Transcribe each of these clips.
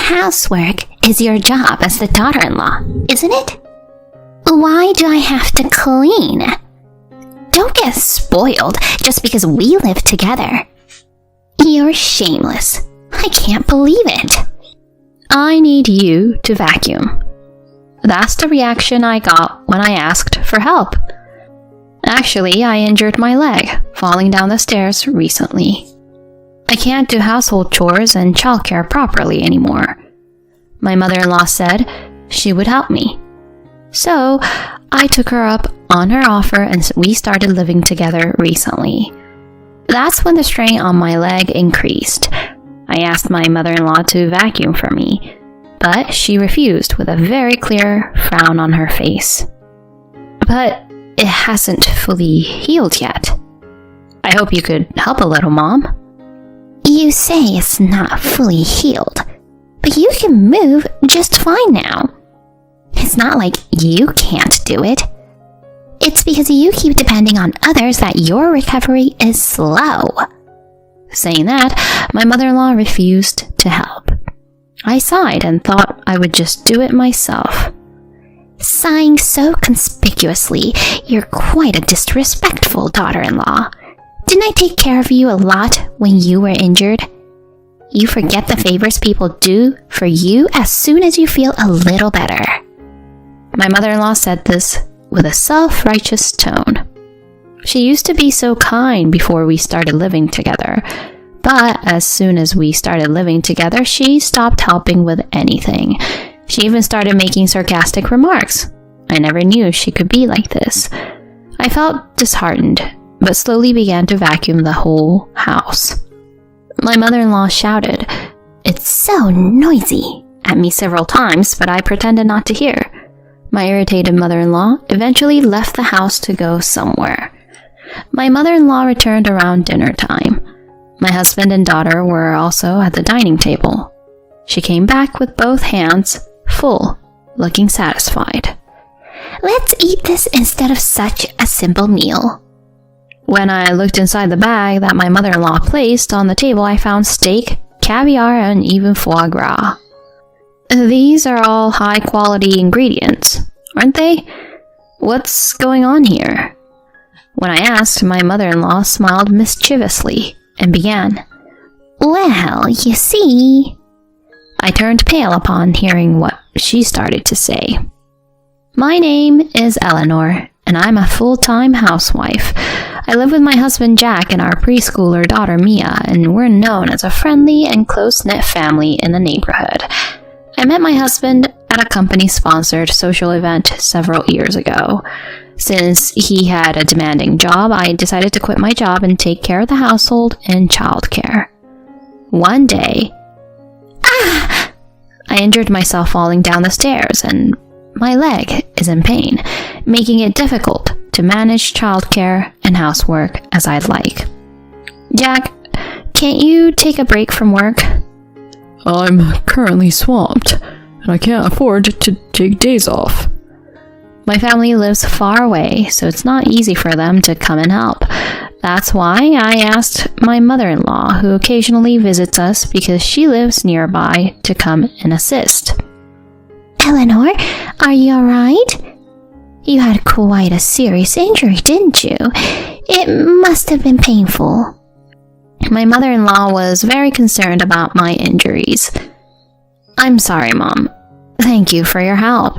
Housework is your job as the daughter-in-law, isn't it? Why do I have to clean? Don't get spoiled just because we live together. You're shameless. I can't believe it. I need you to vacuum. That's the reaction I got when I asked for help. Actually, I injured my leg falling down the stairs recently. I can't do household chores and childcare properly anymore. My mother-in-law said she would help me. So, I took her up on her offer and we started living together recently. That's when the strain on my leg increased. I asked my mother-in-law to vacuum for me, but she refused with a very clear frown on her face. But it hasn't fully healed yet. I hope you could help a little, Mom. You say it's not fully healed, but you can move just fine now. It's not like you can't do it. It's because you keep depending on others that your recovery is slow. Saying that, my mother-in-law refused to help. I sighed and thought I would just do it myself. Sighing so conspicuously, you're quite a disrespectful daughter-in-law. Didn't I take care of you a lot when you were injured? You forget the favors people do for you as soon as you feel a little better. My mother-in-law said this with a self-righteous tone. She used to be so kind before we started living together, but as soon as we started living together, she stopped helping with anything. She even started making sarcastic remarks. I never knew she could be like this. I felt disheartened, but slowly began to vacuum the whole house. My mother-in-law shouted, "It's so noisy," at me several times, but I pretended not to hear. My irritated mother-in-law eventually left the house to go somewhere. My mother-in-law returned around dinner time. My husband and daughter were also at the dining table. She came back with both hands full, looking satisfied. "Let's eat this instead of such a simple meal." When I looked inside the bag that my mother-in-law placed on the table, I found steak, caviar, and even foie gras. These are all high-quality ingredients, aren't they? What's going on here? When I asked, my mother-in-law smiled mischievously and began, "Well, you see..." I turned pale upon hearing what she started to say. My name is Eleanor, and I'm a full-time housewife. I live with my husband Jack and our preschooler daughter Mia, and we're known as a friendly and close-knit family in the neighborhood. I met my husband at a company-sponsored social event several years ago. Since he had a demanding job, I decided to quit my job and take care of the household and childcare. One day, I injured myself falling down the stairs, and my leg is in pain, making it difficult to manage childcare and housework as I'd like. Jack, can't you take a break from work? I'm currently swamped, and I can't afford to take days off. My family lives far away, so it's not easy for them to come and help. That's why I asked my mother-in-law, who occasionally visits us because she lives nearby, to come and assist. "Eleanor, are you alright? You had quite a serious injury, didn't you? It must have been painful." My mother-in-law was very concerned about my injuries. "I'm sorry, Mom. Thank you for your help."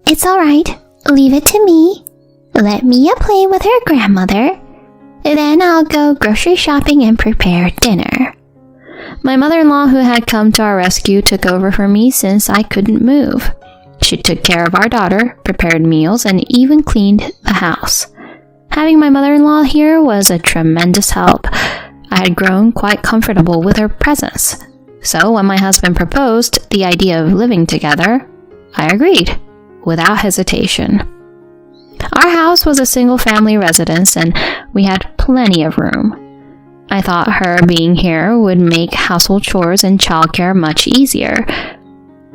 "It's alright. Leave it to me. Let Mia play with her grandmother. Then I'll go grocery shopping and prepare dinner." My mother-in-law, who had come to our rescue, took over for me since I couldn't move. She took care of our daughter, prepared meals, and even cleaned the house. Having my mother-in-law here was a tremendous help. I had grown quite comfortable with her presence. So when my husband proposed the idea of living together, I agreed, without hesitation. Our house was a single-family residence, and we had plenty of room. I thought her being here would make household chores and childcare much easier.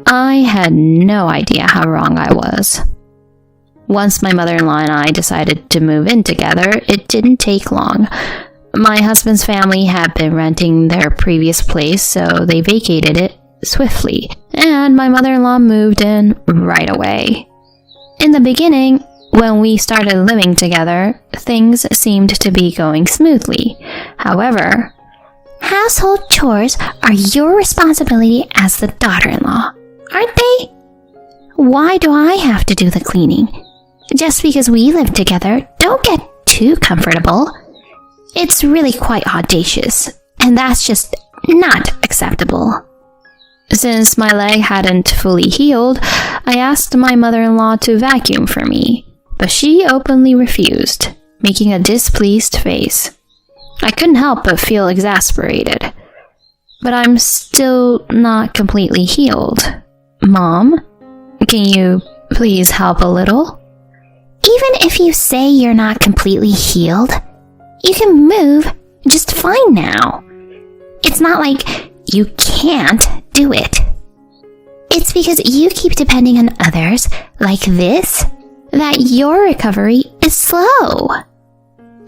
I had no idea how wrong I was. Once my mother-in-law and I decided to move in together, it didn't take long. My husband's family had been renting their previous place, so they vacated it swiftly, and my mother-in-law moved in right away. In the beginning, when we started living together, things seemed to be going smoothly. However, household chores are your responsibility as the daughter-in-law, aren't they? Why do I have to do the cleaning? Just because we live together, don't get too comfortable. It's really quite audacious, and that's just not acceptable. Since my leg hadn't fully healed, I asked my mother-in-law to vacuum for me, but she openly refused, making a displeased face. I couldn't help but feel exasperated. But I'm still not completely healed. Mom, can you please help a little? Even if you say you're not completely healed, you can move just fine now. It's not like you can't do it. It's because you keep depending on others, like this, that your recovery is slow.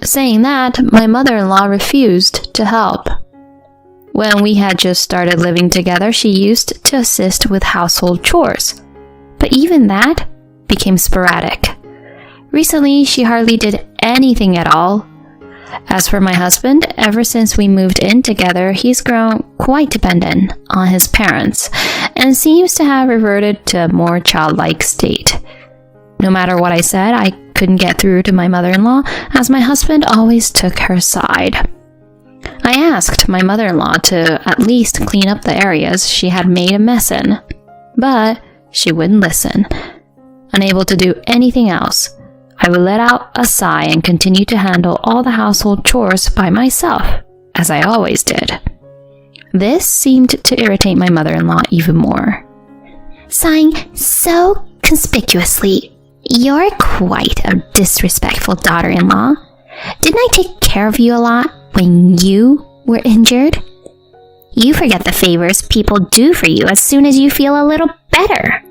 Saying that, my mother-in-law refused to help. When we had just started living together, she used to assist with household chores, but even that became sporadic. Recently, she hardly did anything at all. As for my husband, ever since we moved in together, he's grown quite dependent on his parents and seems to have reverted to a more childlike state. No matter what I said, I couldn't get through to my mother-in-law, as my husband always took her side. I asked my mother-in-law to at least clean up the areas she had made a mess in, but she wouldn't listen. Unable to do anything else, I would let out a sigh and continue to handle all the household chores by myself, as I always did. This seemed to irritate my mother-in-law even more. Sighing so conspicuously, you're quite a disrespectful daughter-in-law. Didn't I take care of you a lot when you were injured? You forget the favors people do for you as soon as you feel a little better.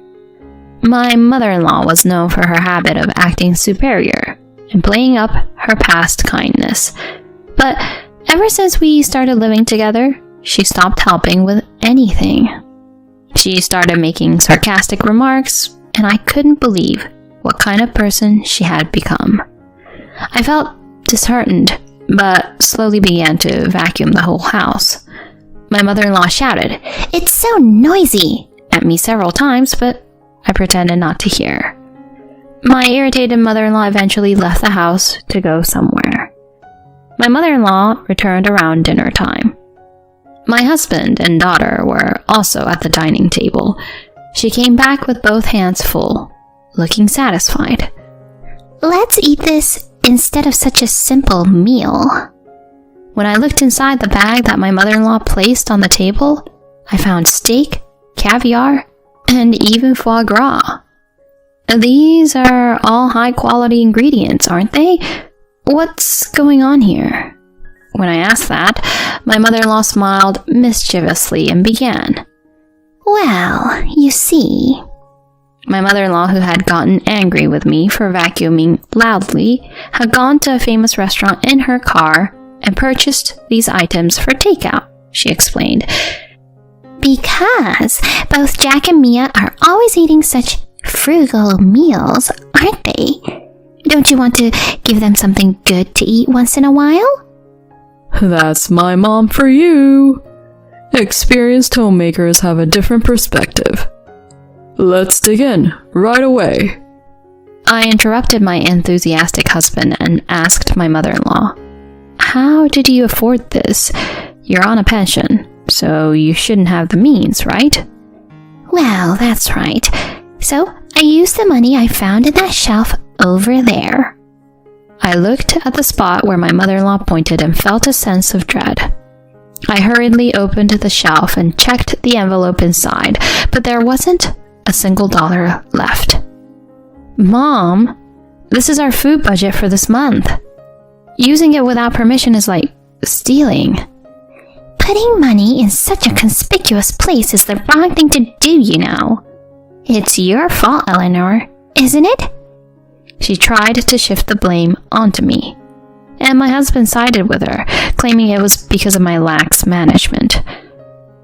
My mother-in-law was known for her habit of acting superior and playing up her past kindness. But ever since we started living together, she stopped helping with anything. She started making sarcastic remarks, and I couldn't believe what kind of person she had become. I felt disheartened, but slowly began to vacuum the whole house. My mother-in-law shouted, "It's so noisy!" at me several times, but I pretended not to hear. My irritated mother-in-law eventually left the house to go somewhere. My mother-in-law returned around dinner time. My husband and daughter were also at the dining table. She came back with both hands full, looking satisfied. "Let's eat this instead of such a simple meal." When I looked inside the bag that my mother-in-law placed on the table, I found steak, caviar, and even foie gras. These are all high-quality ingredients, aren't they? What's going on here? When I asked that, my mother-in-law smiled mischievously and began. "Well, you see." My mother-in-law, who had gotten angry with me for vacuuming loudly, had gone to a famous restaurant in her car and purchased these items for takeout, she explained. "Because both Jack and Mia are always eating such frugal meals, aren't they? Don't you want to give them something good to eat once in a while?" That's my mom for you. Experienced homemakers have a different perspective. Let's dig in right away. I interrupted my enthusiastic husband and asked my mother-in-law, "How did you afford this? You're on a pension, so you shouldn't have the means, right?" "Well, that's right. So I used the money I found in that shelf over there." I looked at the spot where my mother-in-law pointed and felt a sense of dread. I hurriedly opened the shelf and checked the envelope inside, but there wasn't a single dollar left. "Mom, this is our food budget for this month. Using it without permission is like stealing." "Putting money in such a conspicuous place is the wrong thing to do, you know. It's your fault, Eleanor, isn't it?" She tried to shift the blame onto me, and my husband sided with her, claiming it was because of my lax management.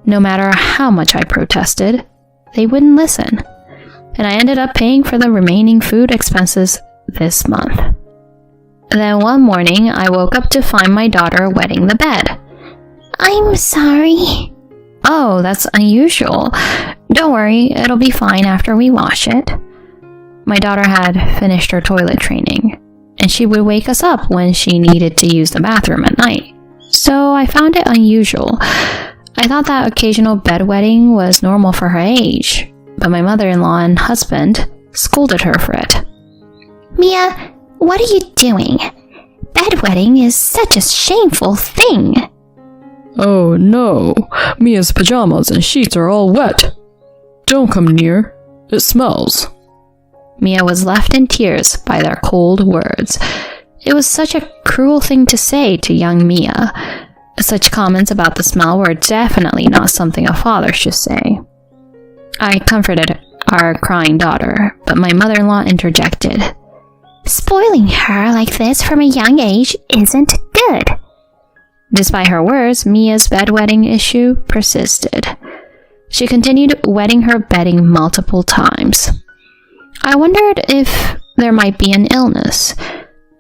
No matter how much I protested, they wouldn't listen, and I ended up paying for the remaining food expenses this month. Then one morning, I woke up to find my daughter wetting the bed. I'm sorry. Oh, that's unusual. Don't worry, it'll be fine after we wash it. My daughter had finished her toilet training, and she would wake us up when she needed to use the bathroom at night. So I found it unusual. I thought that occasional bedwetting was normal for her age, but my mother-in-law and husband scolded her for it. Mia, what are you doing? Bedwetting is such a shameful thing. Oh no, Mia's pajamas and sheets are all wet. Don't come near, it smells. Mia was left in tears by their cold words. It was such a cruel thing to say to young Mia. Such comments about the smell were definitely not something a father should say. I comforted our crying daughter, but my mother-in-law interjected. Spoiling her like this from a young age isn't good. Despite her words, Mia's bedwetting issue persisted. She continued wetting her bedding multiple times. I wondered if there might be an illness.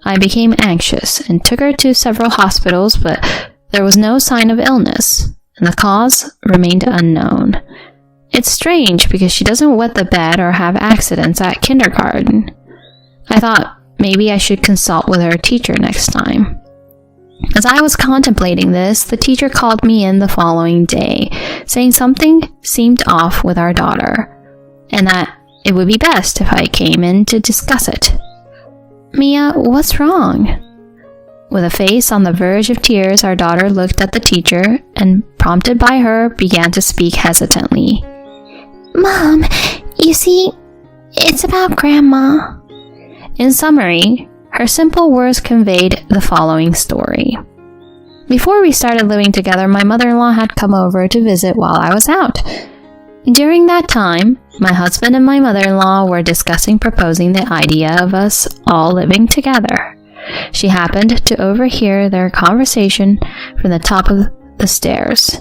I became anxious and took her to several hospitals, but there was no sign of illness, and the cause remained unknown. It's strange because she doesn't wet the bed or have accidents at kindergarten. I thought maybe I should consult with her teacher next time. As I was contemplating this, the teacher called me in the following day, saying something seemed off with our daughter, and that it would be best if I came in to discuss it. Mia, what's wrong? With a face on the verge of tears, our daughter looked at the teacher and, prompted by her, began to speak hesitantly. Mom, you see, it's about Grandma. In summary, her simple words conveyed the following story. Before we started living together, my mother-in-law had come over to visit while I was out. During that time, my husband and my mother-in-law were discussing proposing the idea of us all living together. She happened to overhear their conversation from the top of the stairs.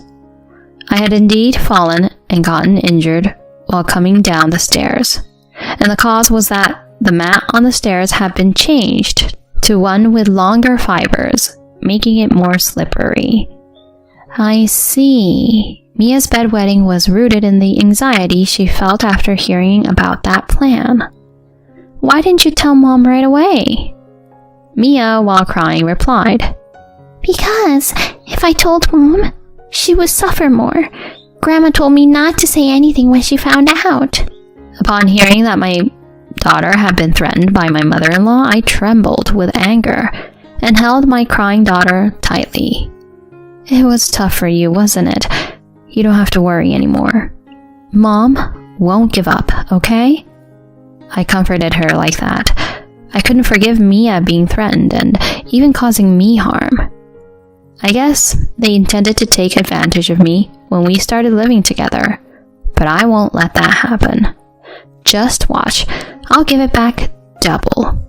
I had indeed fallen and gotten injured while coming down the stairs, and the cause was that the mat on the stairs had been changed to one with longer fibers, making it more slippery. I see. Mia's bedwetting was rooted in the anxiety she felt after hearing about that plan. Why didn't you tell Mom right away? Mia, while crying, replied, Because if I told Mom, she would suffer more. Grandma told me not to say anything when she found out. Upon hearing that my daughter had been threatened by my mother-in-law, I trembled with anger and held my crying daughter tightly. It was tough for you, wasn't it? You don't have to worry anymore. Mom won't give up, okay? I comforted her like that. I couldn't forgive Mia being threatened and even causing me harm. I guess they intended to take advantage of me when we started living together, but I won't let that happen. Just watch, I'll give it back double.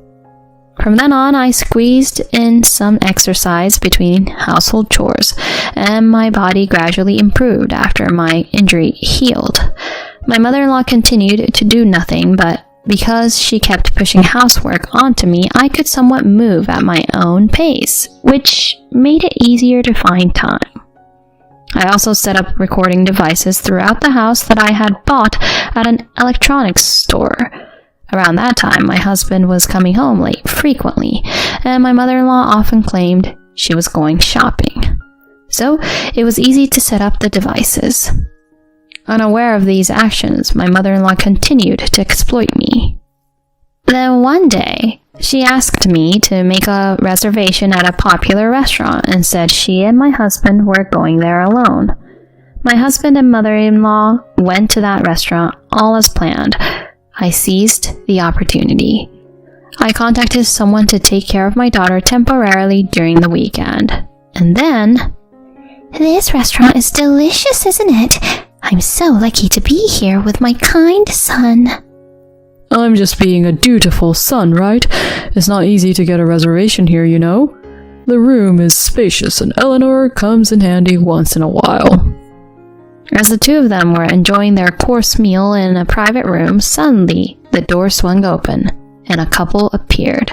From then on, I squeezed in some exercise between household chores, and my body gradually improved after my injury healed. My mother-in-law continued to do nothing, but because she kept pushing housework onto me, I could somewhat move at my own pace, which made it easier to find time. I also set up recording devices throughout the house that I had bought at an electronics store. Around that time, my husband was coming home late frequently, and my mother-in-law often claimed she was going shopping. So it was easy to set up the devices. Unaware of these actions, my mother-in-law continued to exploit me. Then one day, she asked me to make a reservation at a popular restaurant and said she and my husband were going there alone. My husband and mother-in-law went to that restaurant all as planned. I seized the opportunity. I contacted someone to take care of my daughter temporarily during the weekend. And then... This restaurant is delicious, isn't it? I'm so lucky to be here with my kind son. I'm just being a dutiful son, right? It's not easy to get a reservation here, you know. The room is spacious and Eleanor comes in handy once in a while. As the two of them were enjoying their course meal in a private room, suddenly the door swung open and a couple appeared.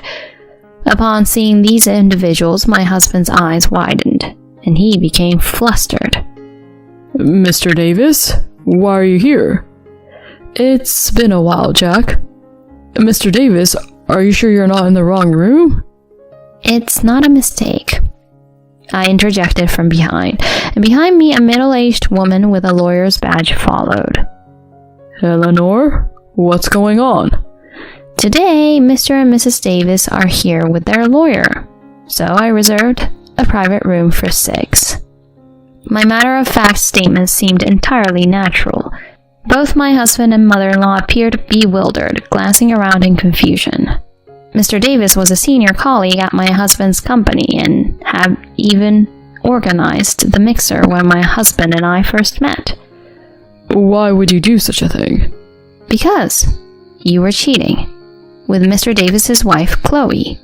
Upon seeing these individuals, my husband's eyes widened and he became flustered. Mr. Davis, why are you here? It's been a while, Jack. Mr. Davis, are you sure you're not in the wrong room? It's not a mistake, I interjected from behind, and behind me a middle-aged woman with a lawyer's badge followed. Eleanor, what's going on? Today, Mr. and Mrs. Davis are here with their lawyer, so I reserved a private room for 6. My matter-of-fact statement seemed entirely natural. Both my husband and mother-in-law appeared bewildered, glancing around in confusion. Mr. Davis was a senior colleague at my husband's company and had even organized the mixer when my husband and I first met. Why would you do such a thing? Because you were cheating with Mr. Davis's wife, Chloe.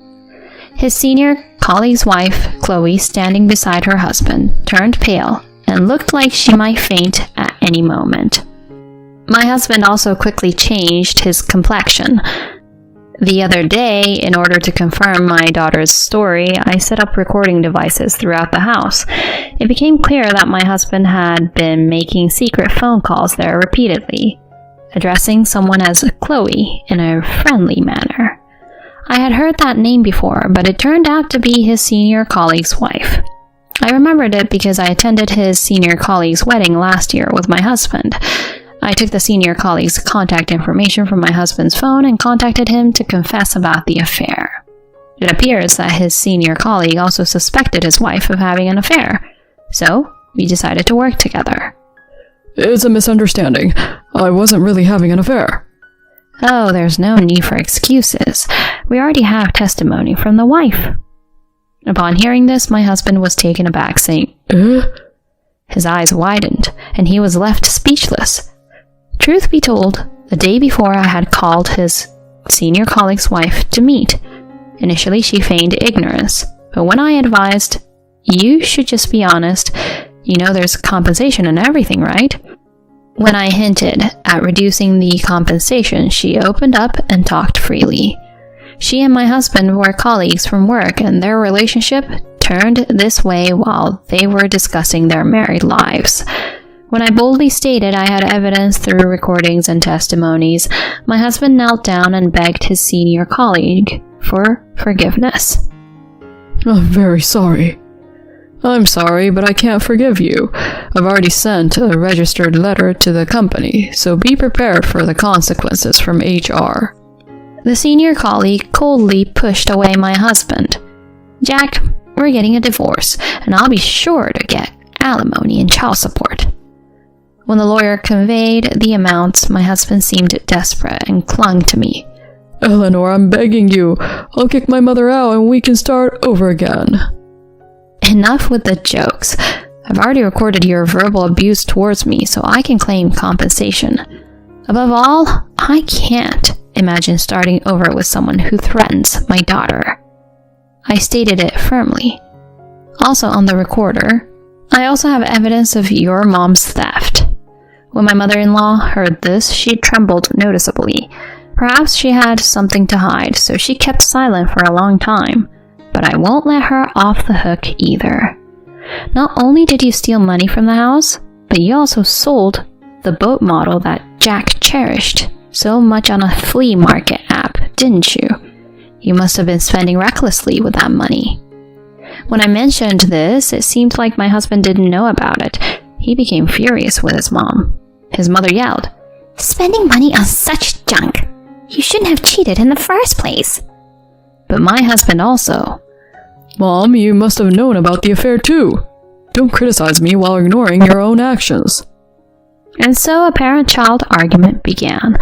His senior colleague's wife, Chloe, standing beside her husband, turned pale and looked like she might faint at any moment. My husband also quickly changed his complexion. The other day, in order to confirm my daughter's story, I set up recording devices throughout the house. It became clear that my husband had been making secret phone calls there repeatedly, addressing someone as Chloe in a friendly manner. I had heard that name before, but it turned out to be his senior colleague's wife. I remembered it because I attended his senior colleague's wedding last year with my husband. I took the senior colleague's contact information from my husband's phone and contacted him to confess about the affair. It appears that his senior colleague also suspected his wife of having an affair, so we decided to work together. It's a misunderstanding. I wasn't really having an affair. Oh, there's no need for excuses. We already have testimony from the wife. Upon hearing this, my husband was taken aback, saying, His eyes widened, and he was left speechless. Truth be told, the day before I had called his senior colleague's wife to meet. Initially, she feigned ignorance, but when I advised, you should just be honest, you know there's compensation and everything, right? When I hinted at reducing the compensation, she opened up and talked freely. She and my husband were colleagues from work, and their relationship turned this way while they were discussing their married lives. When I boldly stated I had evidence through recordings and testimonies, my husband knelt down and begged his senior colleague for forgiveness. I'm very sorry. I'm sorry, but I can't forgive you. I've already sent a registered letter to the company, so be prepared for the consequences from HR. The senior colleague coldly pushed away my husband. Jack, we're getting a divorce, and I'll be sure to get alimony and child support. When the lawyer conveyed the amounts, my husband seemed desperate and clung to me. Eleanor, I'm begging you. I'll kick my mother out and we can start over again. Enough with the jokes. I've already recorded your verbal abuse towards me, so I can claim compensation. Above all, I can't imagine starting over with someone who threatens my daughter. I stated it firmly. Also on the recorder, I also have evidence of your mom's theft. When my mother-in-law heard this, she trembled noticeably. Perhaps she had something to hide, so she kept silent for a long time. But I won't let her off the hook either. Not only did you steal money from the house, but you also sold the boat model that Jack cherished so much on a flea market app, didn't you? You must have been spending recklessly with that money. When I mentioned this, it seemed like my husband didn't know about it. He became furious with his mom. His mother yelled, "Spending money on such junk! You shouldn't have cheated in the first place!" But my husband also. Mom, you must have known about the affair too. Don't criticize me while ignoring your own actions. And so a parent-child argument began.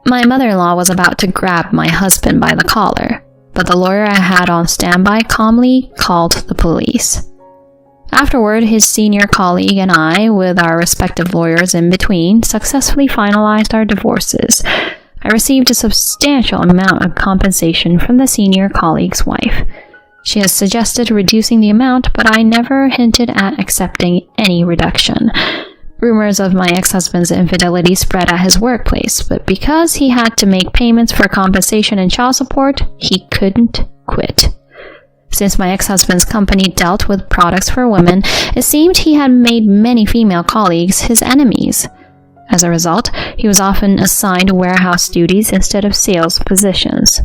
My mother-in-law was about to grab my husband by the collar, but the lawyer I had on standby calmly called the police. Afterward, his senior colleague and I, with our respective lawyers in between, successfully finalized our divorces. I received a substantial amount of compensation from the senior colleague's wife. She has suggested reducing the amount, but I never hinted at accepting any reduction. Rumors of my ex-husband's infidelity spread at his workplace, but because he had to make payments for compensation and child support, he couldn't quit. Since my ex-husband's company dealt with products for women, it seemed he had made many female colleagues his enemies. As a result, he was often assigned warehouse duties instead of sales positions.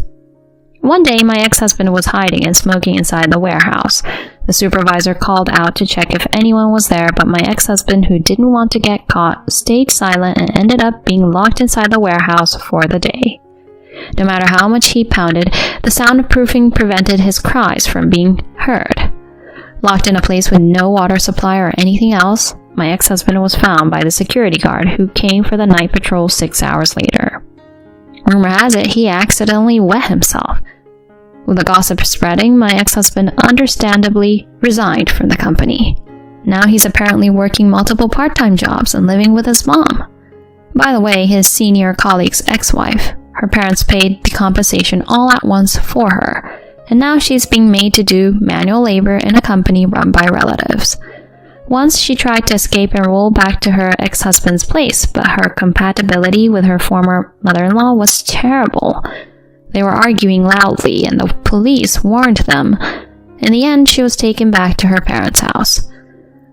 One day, my ex-husband was hiding and smoking inside the warehouse. The supervisor called out to check if anyone was there, but my ex-husband, who didn't want to get caught, stayed silent and ended up being locked inside the warehouse for the day. No matter how much he pounded, the soundproofing prevented his cries from being heard. Locked in a place with no water supply or anything else, my ex-husband was found by the security guard who came for the night patrol 6 hours later. Rumor has it he accidentally wet himself. With the gossip spreading, my ex-husband understandably resigned from the company. Now he's apparently working multiple part-time jobs and living with his mom. By the way, his senior colleague's ex-wife, her parents paid the compensation all at once for her, and now she's being made to do manual labor in a company run by relatives. Once she tried to escape and roll back to her ex-husband's place, but her compatibility with her former mother-in-law was terrible. They were arguing loudly, and the police warned them. In the end, she was taken back to her parents' house.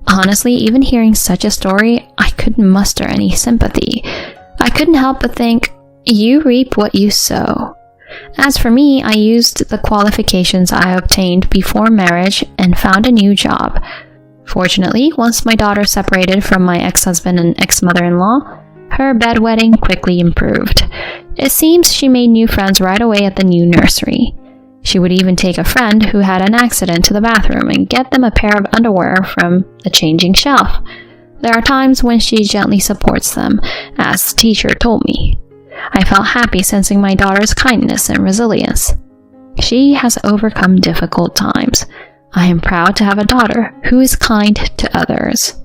Honestly, even hearing such a story, I couldn't muster any sympathy. I couldn't help but think, you reap what you sow. As for me, I used the qualifications I obtained before marriage and found a new job. Fortunately, once my daughter separated from my ex-husband and ex-mother-in-law, her bedwetting quickly improved. It seems she made new friends right away at the new nursery. She would even take a friend who had an accident to the bathroom and get them a pair of underwear from the changing shelf. There are times when she gently supports them, as the teacher told me. I felt happy sensing my daughter's kindness and resilience. She has overcome difficult times. I am proud to have a daughter who is kind to others.